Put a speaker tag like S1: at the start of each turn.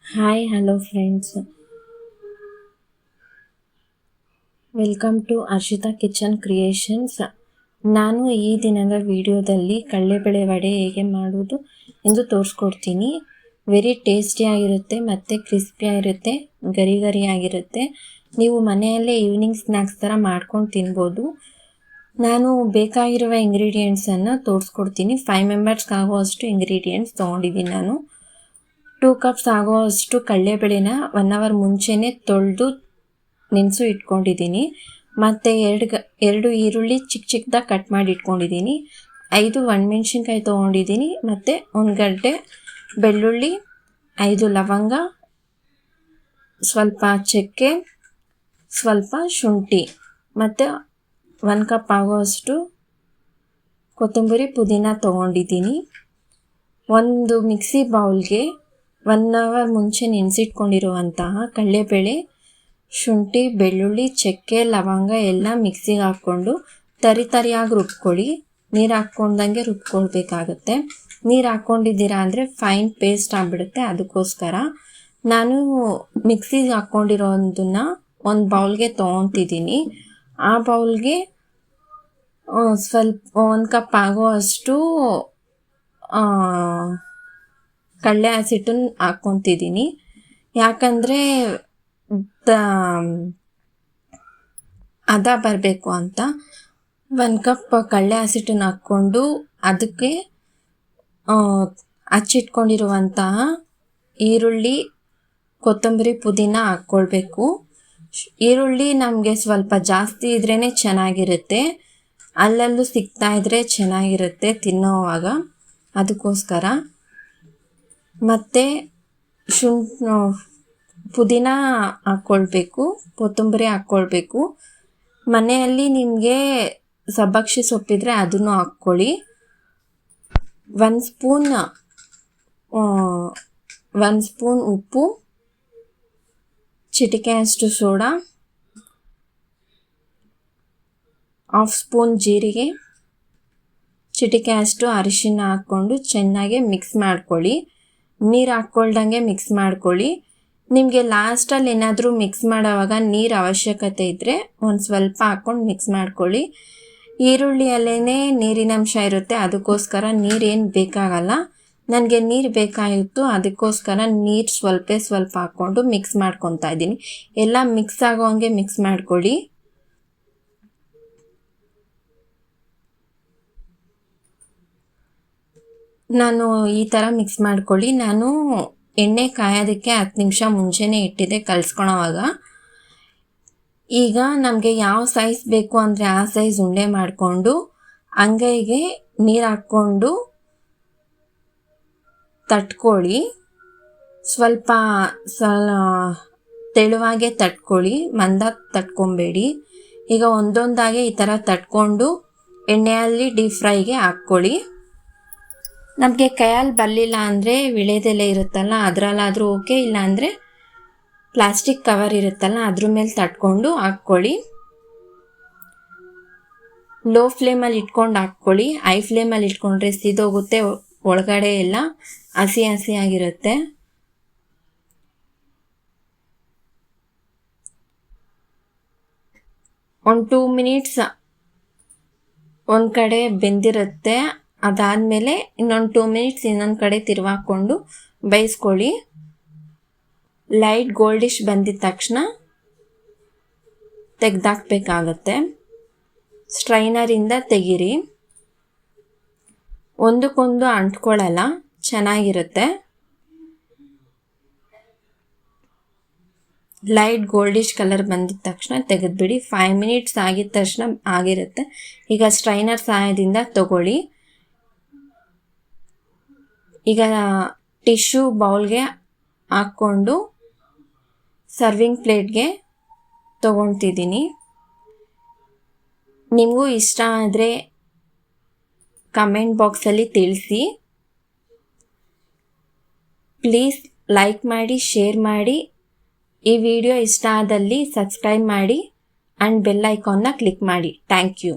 S1: Hi hello friends, welcome to Arshita kitchen creations. ನಾನು ಈ ದಿನದ ವಿಡಿಯೋದಲ್ಲಿ ಕಡಲೆಬೇಳೆ ವಡೆ ಹೇಗೆ ಮಾಡೋದು ಎಂದು ತೋರಿಸ್ಕೊಡ್ತೀನಿ. ವೆರಿ ಟೇಸ್ಟಿಯಾಗಿರುತ್ತೆ ಮತ್ತು ಕ್ರಿಸ್ಪಿಯಾಗಿರುತ್ತೆ, ಗರಿ ಗರಿಯಾಗಿರುತ್ತೆ. ನೀವು ಮನೆಯಲ್ಲೇ ಈವ್ನಿಂಗ್ ಸ್ನ್ಯಾಕ್ಸ್ ಥರ ಮಾಡ್ಕೊಂಡು ತಿನ್ಬೋದು. ನಾನು ಬೇಕಾಗಿರುವ ಇಂಗ್ರೀಡಿಯೆಂಟ್ಸನ್ನು ತೋರಿಸ್ಕೊಡ್ತೀನಿ. 5 ಮೆಂಬರ್ಸ್ಗೆ ಆಗುವಷ್ಟು ಇಂಗ್ರೀಡಿಯೆಂಟ್ಸ್ ತೊಗೊಂಡಿದ್ದೀನಿ. ನಾನು 2 ಕಪ್ಸ್ ಆಗುವಷ್ಟು ಕಡಲೆಬೇಳೆನ 1 ಅವರ್ ಮುಂಚೆನೇ ತೊಳೆದು ನೆನೆಸು ಇಟ್ಕೊಂಡಿದ್ದೀನಿ. ಮತ್ತು ಎರಡು ಈರುಳ್ಳಿ ಚಿಕ್ಕ ಚಿಕ್ಕದಾಗಿ ಕಟ್ ಮಾಡಿ ಇಟ್ಕೊಂಡಿದ್ದೀನಿ. 5 ಒಣಮೆಣ್ಸಿನ್ಕಾಯಿ ತೊಗೊಂಡಿದ್ದೀನಿ. ಮತ್ತು 1 ಗಡ್ಡೆ ಬೆಳ್ಳುಳ್ಳಿ, 5 ಲವಂಗ, ಸ್ವಲ್ಪ ಚಕ್ಕೆ, ಸ್ವಲ್ಪ ಶುಂಠಿ ಮತ್ತು 1 ಕಪ್ ಆಗುವಷ್ಟು ಕೊತ್ತಂಬರಿ ಪುದೀನ ತೊಗೊಂಡಿದ್ದೀನಿ. ಒಂದು ಮಿಕ್ಸಿ ಬೌಲ್ಗೆ 1 ಅವರ್ ಮುಂಚೆ ನೆನೆಸಿಟ್ಕೊಂಡಿರುವಂತಹ ಕಡಲೆಬೇಳೆ, ಶುಂಠಿ, ಬೆಳ್ಳುಳ್ಳಿ, ಚಕ್ಕೆ, ಲವಂಗ ಎಲ್ಲ ಮಿಕ್ಸಿಗೆ ಹಾಕ್ಕೊಂಡು ತರಿಯಾಗಿ ರುಬ್ಕೊಳ್ಳಿ. ನೀರು ಹಾಕ್ಕೊಂಡಂಗೆ ರುಬ್ಕೊಳ್ಬೇಕಾಗತ್ತೆ. ನೀರು ಹಾಕ್ಕೊಂಡಿದ್ದೀರಾ ಅಂದರೆ ಫೈನ್ ಪೇಸ್ಟ್ ಆಗಿಬಿಡುತ್ತೆ. ಅದಕ್ಕೋಸ್ಕರ ನಾನು ಮಿಕ್ಸಿಗೆ ಹಾಕ್ಕೊಂಡಿರೋದನ್ನು ಒಂದು ಬೌಲ್ಗೆ ತೊಗೊತಿದ್ದೀನಿ. ಆ ಬೌಲ್ಗೆ ಸ್ವಲ್ಪ 1 ಕಪ್ ಆಗುವಷ್ಟು ಕಡಲೆ ಹಸಿಟ್ಟನ್ನು ಹಾಕ್ಕೊತಿದ್ದೀನಿ. ಯಾಕಂದರೆ ಅದ ಬರಬೇಕು ಅಂತ. 1 ಕಪ್ ಕಡಲೆ ಹಸಿಟ್ಟನ್ನು ಹಾಕ್ಕೊಂಡು ಅದಕ್ಕೆ ಹಚ್ಚಿಟ್ಕೊಂಡಿರುವಂತಹ ಈರುಳ್ಳಿ, ಕೊತ್ತಂಬರಿ, ಪುದೀನ ಹಾಕ್ಕೊಳ್ಬೇಕು. ಈರುಳ್ಳಿ ನಮಗೆ ಸ್ವಲ್ಪ ಜಾಸ್ತಿ ಇದ್ರೇ ಚೆನ್ನಾಗಿರುತ್ತೆ, ಅಲ್ಲಲ್ಲೂ ಸಿಗ್ತಾ ಇದ್ದರೆ ಚೆನ್ನಾಗಿರುತ್ತೆ ತಿನ್ನೋವಾಗ, ಅದಕ್ಕೋಸ್ಕರ. ಮತ್ತು ಪುದೀನ ಹಾಕ್ಕೊಳ್ಬೇಕು, ಕೊತ್ತಂಬರಿ ಹಾಕ್ಕೊಳ್ಬೇಕು. ಮನೆಯಲ್ಲಿ ನಿಮಗೆ ಸಬ್ಬಕ್ಕಿ ಸೊಪ್ಪಿದ್ರೆ ಅದನ್ನು ಹಾಕ್ಕೊಳ್ಳಿ. 1 ಸ್ಪೂನ್ ಉಪ್ಪು, ಚಿಟಿಕೆಯಷ್ಟು ಸೋಡಾ, 1/2 ಸ್ಪೂನ್ ಜೀರಿಗೆ, ಚಿಟಿಕೆಯಷ್ಟು ಅರಿಶಿನ ಹಾಕ್ಕೊಂಡು ಚೆನ್ನಾಗಿ ಮಿಕ್ಸ್ ಮಾಡ್ಕೊಳ್ಳಿ. ನೀರು ಹಾಕ್ಕೊಳ್ದಂಗೆ ಮಿಕ್ಸ್ ಮಾಡ್ಕೊಳ್ಳಿ. ನಿಮಗೆ ಲಾಸ್ಟಲ್ಲಿ ಏನಾದರೂ ಮಿಕ್ಸ್ ಮಾಡೋವಾಗ ನೀರು ಅವಶ್ಯಕತೆ ಇದ್ದರೆ ಒಂದು ಸ್ವಲ್ಪ ಹಾಕ್ಕೊಂಡು ಮಿಕ್ಸ್ ಮಾಡ್ಕೊಳ್ಳಿ. ಈರುಳ್ಳಿಯಲ್ಲೇ ನೀರಿನಂಶ ಇರುತ್ತೆ, ಅದಕ್ಕೋಸ್ಕರ ನೀರೇನು ಬೇಕಾಗಲ್ಲ. ನನಗೆ ನೀರು ಬೇಕಾಗಿತ್ತು, ಅದಕ್ಕೋಸ್ಕರ ನೀರು ಸ್ವಲ್ಪ ಹಾಕ್ಕೊಂಡು ಮಿಕ್ಸ್ ಮಾಡ್ಕೊತಾ ಇದ್ದೀನಿ. ಎಲ್ಲ ಮಿಕ್ಸ್ ಆಗೋಂಗೆ ಮಿಕ್ಸ್ ಮಾಡ್ಕೊಳ್ಳಿ. ನಾನು ಈ ಥರ ಮಿಕ್ಸ್ ಮಾಡ್ಕೊಳ್ಳಿ. ನಾನು ಎಣ್ಣೆ ಕಾಯೋದಕ್ಕೆ 10 ನಿಮಿಷ ಮುಂಚೆನೇ ಇಟ್ಟಿದ್ದೆ ಕಲಿಸ್ಕೊಳೋವಾಗ. ಈಗ ನಮಗೆ ಯಾವ ಸೈಜ್ ಬೇಕು ಅಂದರೆ ಆ ಸೈಜ್ ಉಂಡೆ ಮಾಡಿಕೊಂಡು ಅಂಗೈಗೆ ನೀರು ಹಾಕ್ಕೊಂಡು ತಟ್ಕೊಳ್ಳಿ. ಸ್ವಲ್ಪ ತೆಳುವಾಗೆ ತಟ್ಕೊಳ್ಳಿ, ಮಂದಾಗಿ ತಟ್ಕೊಬೇಡಿ. ಈಗ ಒಂದೊಂದಾಗೆ ಈ ಥರ ತಟ್ಕೊಂಡು ಎಣ್ಣೆಯಲ್ಲಿ ಡೀಪ್ ಫ್ರೈಗೆ ಹಾಕ್ಕೊಳ್ಳಿ. ನಮಗೆ ಕೈಯಲ್ಲಿ ಬರಲಿಲ್ಲ ಅಂದರೆ ವಿಳೆದೆಲೆ ಇರುತ್ತಲ್ಲ ಅದರಲ್ಲಾದರೂ ಓಕೆ, ಇಲ್ಲಾಂದರೆ ಪ್ಲಾಸ್ಟಿಕ್ ಕವರ್ ಇರುತ್ತಲ್ಲ ಅದ್ರ ಮೇಲೆ ತಟ್ಕೊಂಡು ಹಾಕ್ಕೊಳ್ಳಿ. ಲೋ ಫ್ಲೇಮಲ್ಲಿ ಇಟ್ಕೊಂಡು ಹಾಕ್ಕೊಳ್ಳಿ. ಹೈ ಫ್ಲೇಮಲ್ಲಿ ಇಟ್ಕೊಂಡ್ರೆ ಸಿದೋಗುತ್ತೆ, ಒಳಗಡೆ ಎಲ್ಲ ಹಸಿ ಆಗಿರುತ್ತೆ. ಒಂದು 2 ಮಿನಿಟ್ಸ್ ಒಂದು ಕಡೆ ಬೆಂದಿರುತ್ತೆ. ಅದಾದಮೇಲೆ ಇನ್ನೊಂದು 2 ಮಿನಿಟ್ಸ್ ಇನ್ನೊಂದು ಕಡೆ ತಿರುವಾಕೊಂಡು ಬೇಯಿಸ್ಕೊಳ್ಳಿ. ಲೈಟ್ ಗೋಲ್ಡಿಶ್ ಬಂದಿದ ತಕ್ಷಣ ತೆಗೆದಾಕಬೇಕಾಗತ್ತೆ. ಸ್ಟ್ರೈನರಿಂದ ತೆಗೀರಿ, ಒಂದಕ್ಕೊಂದು ಅಂಟ್ಕೊಳ್ಳಲ್ಲ, ಚೆನ್ನಾಗಿರುತ್ತೆ. ಲೈಟ್ ಗೋಲ್ಡಿಶ್ ಕಲರ್ ಬಂದಿದ ತಕ್ಷಣ ತೆಗೆದುಬಿಡಿ. 5 ಮಿನಿಟ್ಸ್ ಆಗಿದ ತಕ್ಷಣ ಆಗಿರುತ್ತೆ. ಈಗ ಸ್ಟ್ರೈನರ್ ಸಹಾಯದಿಂದ ತಗೊಳ್ಳಿ. ಈಗ ಟಿಶ್ಯೂ ಬೌಲ್ಗೆ ಹಾಕ್ಕೊಂಡು ಸರ್ವಿಂಗ್ ಪ್ಲೇಟ್ಗೆ ತೊಗೊತಿದ್ದೀನಿ. ನಿಮಗೂ ಇಷ್ಟ ಆದರೆ ಕಮೆಂಟ್ ಬಾಕ್ಸಲ್ಲಿ ತಿಳಿಸಿ. ಪ್ಲೀಸ್ ಲೈಕ್ ಮಾಡಿ, ಶೇರ್ ಮಾಡಿ. ಈ ವಿಡಿಯೋ ಇಷ್ಟ ಆದಲ್ಲಿ ಸಬ್ಸ್ಕ್ರೈಬ್ ಮಾಡಿ ಆ್ಯಂಡ್ ಬೆಲ್ ಐಕಾನ್ನ ಕ್ಲಿಕ್ ಮಾಡಿ. Thank you.